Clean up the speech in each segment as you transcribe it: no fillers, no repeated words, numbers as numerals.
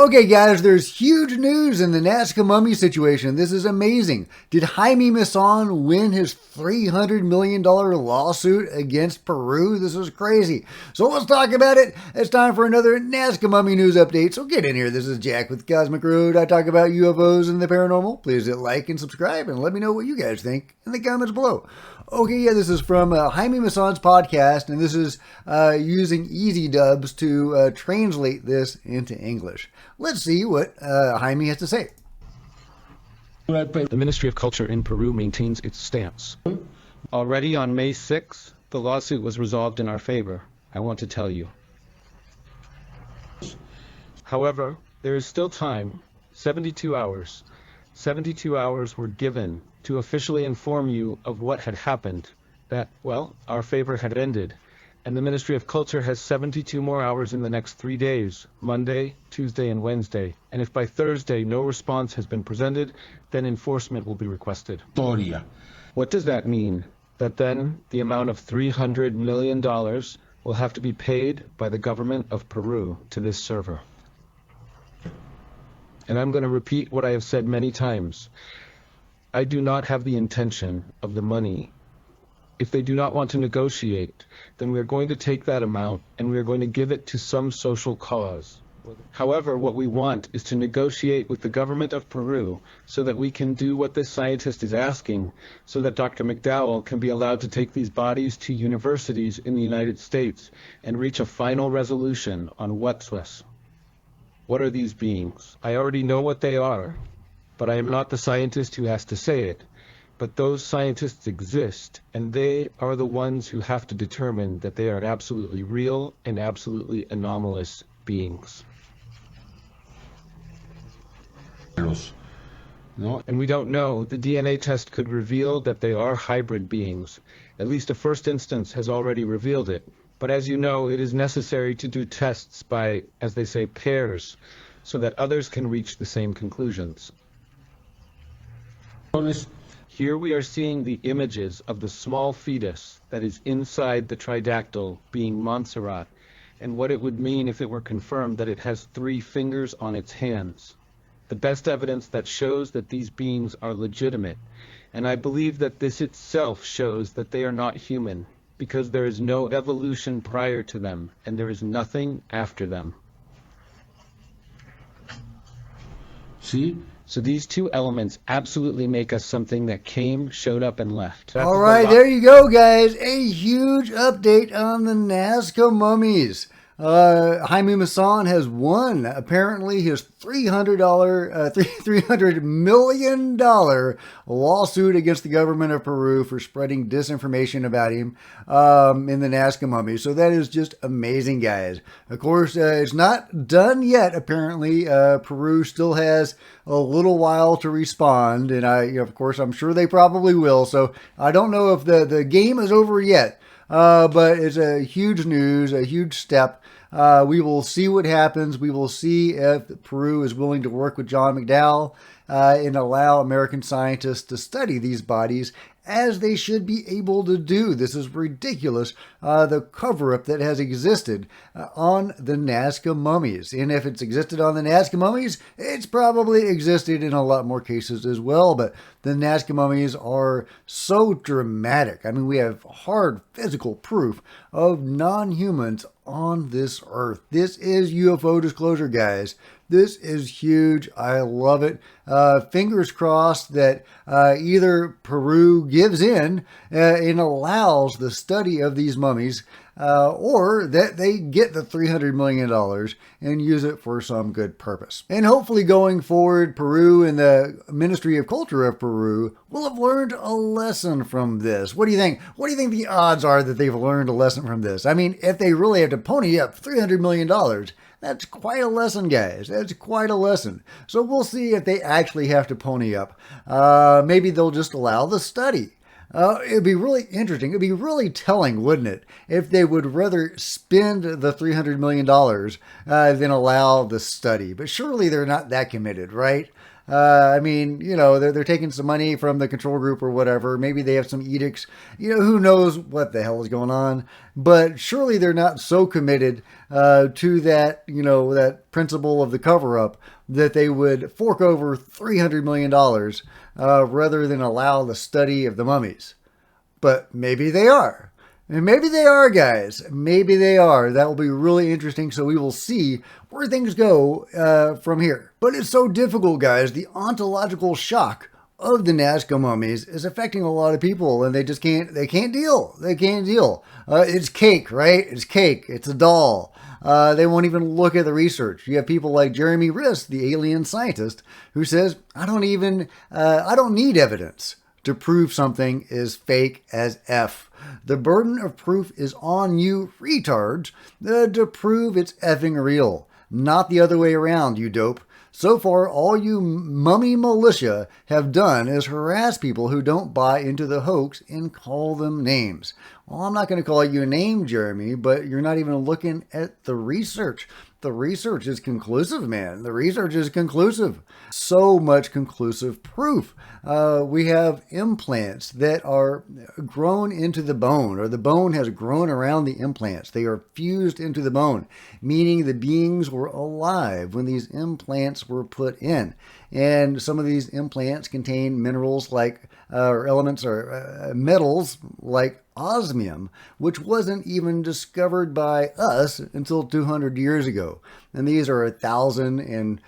Okay, guys, there's huge news in the Nazca mummy situation. This is amazing. Did Jaime Maussan win his $300 million lawsuit against Peru? This is crazy. So let's talk about it. It's time for another Nazca mummy news update. So get in here. This is Jack with Cosmic Road. I talk about UFOs and the paranormal. Please hit like and subscribe and let me know what you guys think in the comments below. Okay, yeah, this is from Jaime Maussan's podcast, and this is using Easy Dubs to translate this into English. Let's see what Jaime has to say. The Ministry of Culture in Peru maintains its stance. Already on May 6th, the lawsuit was resolved in our favor, I want to tell you. However, there is still time, 72 hours. 72 hours were given to officially inform you of what had happened, that, well, our favor had ended, and the Ministry of Culture has 72 more hours in the next 3 days, Monday, Tuesday, and Wednesday, and if by Thursday no response has been presented, then enforcement will be requested. What does that mean? That then the amount of $300 million will have to be paid by the government of Peru to this server. And I'm going to repeat what I have said many times. I do not have the intention of the money. If they do not want to negotiate, then we are going to take that amount and we are going to give it to some social cause. However, what we want is to negotiate with the government of Peru so that we can do what this scientist is asking, so that Dr. McDowell can be allowed to take these bodies to universities in the United States and reach a final resolution on U.A.P. What are these beings? I already know what they are, but I am not the scientist who has to say it. But those scientists exist, and they are the ones who have to determine that they are absolutely real and absolutely anomalous beings. And we don't know. The DNA test could reveal that they are hybrid beings. At least a first instance has already revealed it. But as you know, it is necessary to do tests by, as they say, pairs, so that others can reach the same conclusions. Here we are seeing the images of the small fetus that is inside the tridactyl being Montserrat, and what it would mean if it were confirmed that it has 3 fingers on its hands. The best evidence that shows that these beings are legitimate, and I believe that this itself shows that they are not human, because there is no evolution prior to them, and there is nothing after them. See? So these two elements absolutely make us something that came, showed up, and left. All right, there you go, guys. A huge update on the Nazca mummies. Jaime Maussan has won, apparently, his $300 million lawsuit against the government of Peru for spreading disinformation about him in the Nazca mummy. So that is just amazing, guys. Of course, it's not done yet, apparently. Peru still has a little while to respond, and of course, I'm sure they probably will. So I don't know if the game is over yet. But it's a huge news, a huge step. We will see what happens. We will see if Peru is willing to work with John McDowell and allow American scientists to study these bodies as they should be able to do. This is ridiculous, the cover-up that has existed on the Nazca mummies. And if it's existed on the Nazca mummies, it's probably existed in a lot more cases as well. But the Nazca mummies are so dramatic. I mean, we have hard physical proof of non-humans on this earth. This is UFO disclosure, guys. This is huge. I love it. Fingers crossed that either Peru gives in and allows the study of these mummies, or that they get the $300 million and use it for some good purpose. And hopefully going forward, Peru and the Ministry of Culture of Peru will have learned a lesson from this. What do you think? What do you think the odds are that they've learned a lesson from this? I mean, if they really have to pony up $300 million, that's quite a lesson, guys. That's quite a lesson. So we'll see if they actually have to pony up. Maybe they'll just allow the study. It'd be really interesting. It'd be really telling, wouldn't it, if they would rather spend the $300 million than allow the study. But surely they're not that committed, right? I mean, they're taking some money from the control group or whatever. Maybe they have some edicts. Who knows what the hell is going on? But surely they're not so committed to that, that principle of the cover up that they would fork over $300 million rather than allow the study of the mummies. But maybe they are. And maybe they are, guys. Maybe they are. That will be really interesting. So we will see where things go from here. But it's so difficult, guys. The ontological shock of the Nazca mummies is affecting a lot of people, and they just can't. They can't deal. They can't deal. It's cake, right? It's cake. It's a doll. They won't even look at the research. You have people like Jeremy Riss, the alien scientist, who says, I don't need evidence to prove something is fake as F. The burden of proof is on you retards to prove it's effing real. Not the other way around, you dope. So far, all you mummy militia have done is harass people who don't buy into the hoax and call them names. Well, I'm not going to call you a name, Jeremy, but you're not even looking at the research. The research is conclusive, man. The research is conclusive. So much conclusive proof. We have implants that are grown into the bone, or the bone has grown around the implants. They are fused into the bone, meaning the beings were alive when these implants were put in. And some of these implants contain minerals like, or elements or metals like osmium, which wasn't even discovered by us until 200 years ago. And these are 1,000 and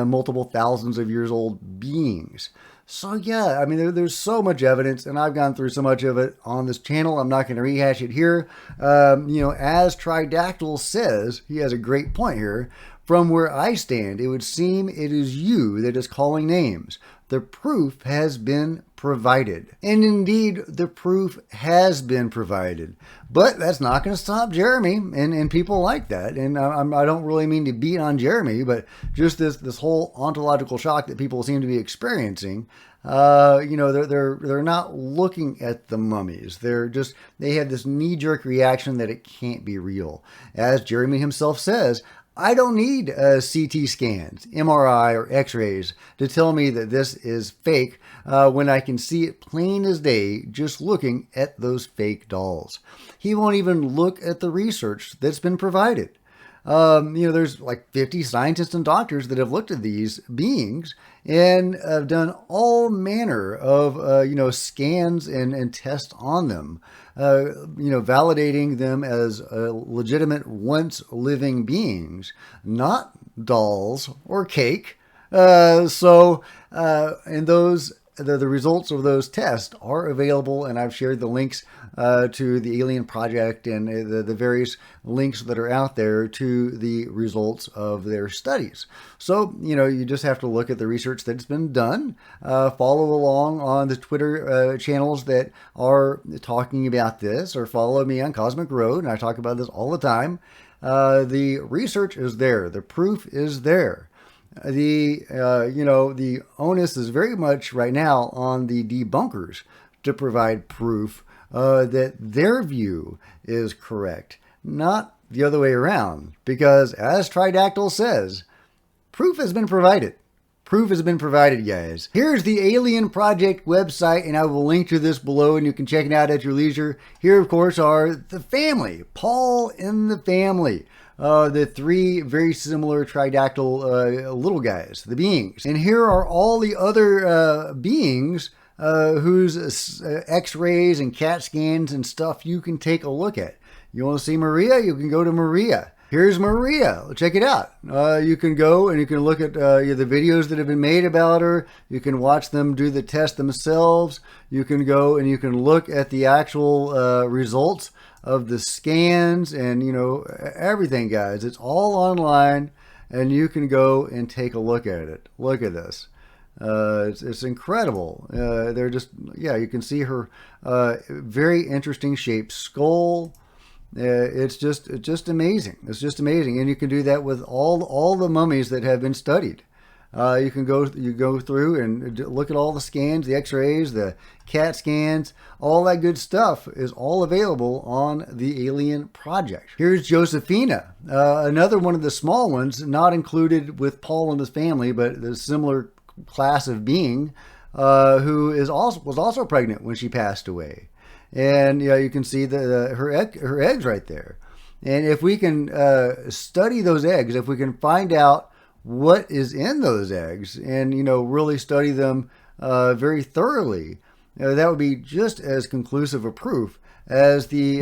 multiple thousands of years old beings. So yeah, I mean, there's so much evidence, and I've gone through so much of it on this channel. I'm not going to rehash it here. As Tridactyl says, he has a great point here. From where I stand, it would seem it is you that is calling names. The proof has been provided. And indeed, the proof has been provided. But that's not going to stop Jeremy and people like that. And I don't really mean to beat on Jeremy, but just this whole ontological shock that people seem to be experiencing. They're not looking at the mummies. They have this knee-jerk reaction that it can't be real. As Jeremy himself says, I don't need CT scans, MRI, or X-rays to tell me that this is fake when I can see it plain as day just looking at those fake dolls. He won't even look at the research that's been provided. There's like 50 scientists and doctors that have looked at these beings and have done all manner of, scans and tests on them, validating them as legitimate once living beings, not dolls or cake. And the results of those tests are available, and I've shared the links to the Alien Project and the various links that are out there to the results of their studies. So, you just have to look at the research that's been done, follow along on the Twitter channels that are talking about this, or follow me on Cosmic Road, and I talk about this all the time. The research is there. The proof is there. The onus is very much right now on the debunkers to provide proof that their view is correct, not the other way around. Because as Tridactyl says, proof has been provided. Proof has been provided, guys. Here's the Alien Project website, and I will link to this below, and you can check it out at your leisure. Here, of course, are the family, Paul and the family. The three very similar Tridactyl little guys, the beings. And here are all the other beings whose x-rays and CAT scans and stuff you can take a look at. You want to see Maria? You can go to Maria. Here's Maria. Check it out. You can go and you can look at the videos that have been made about her. You can watch them do the test themselves. You can go and you can look at the actual results of the scans and, everything, guys. It's all online, and you can go and take a look at it. Look at this. It's incredible. They're just, you can see her very interesting shaped skull. It's just amazing. It's just amazing. And you can do that with all the mummies that have been studied. You go through and look at all the scans, the x-rays, the CAT scans, all that good stuff is all available on the Alien Project. Here's Josephina, another one of the small ones, not included with Paul and his family, but the similar class of being who was also pregnant when she passed away. And you can see her eggs right there. And if we can study those eggs, if we can find out what is in those eggs, and really study them very thoroughly, that would be just as conclusive a proof as the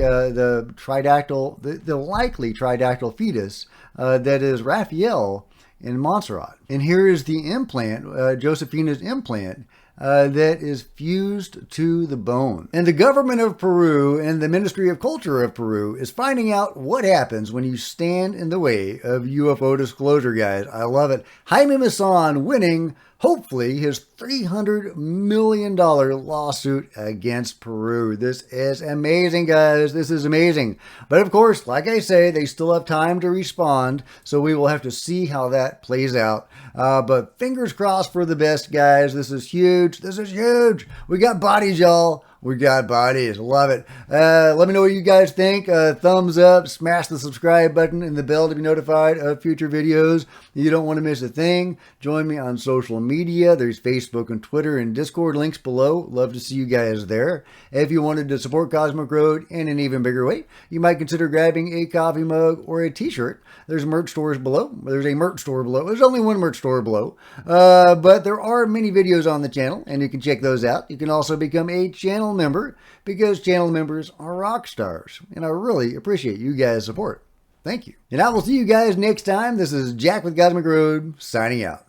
tridactyl, the likely tridactyl fetus that is Raphael in Montserrat. And here is the implant, Josephina's implant, that is fused to the bone. And the government of Peru and the Ministry of Culture of Peru is finding out what happens when you stand in the way of UFO disclosure, guys. I love it. Jaime Maussan winning, hopefully, his $300 million lawsuit against Peru. This is amazing, guys. This is amazing. But of course, like I say, they still have time to respond, so we will have to see how that plays out. But fingers crossed for the best, guys. This is huge. This is huge. We got bodies, y'all. We got bodies. Love it. Let me know what you guys think. Thumbs up. Smash the subscribe button and the bell to be notified of future videos. You don't want to miss a thing. Join me on social media. There's Facebook and Twitter and Discord links below. Love to see you guys there. If you wanted to support Cosmic Road in an even bigger way, you might consider grabbing a coffee mug or a t-shirt. There's merch stores below. There's a merch store below. There's only one merch store below. But there are many videos on the channel, and you can check those out. You can also become a channel member, because channel members are rock stars. And I really appreciate you guys' support. Thank you. And I will see you guys next time. This is Jack with Cosmic Road, signing out.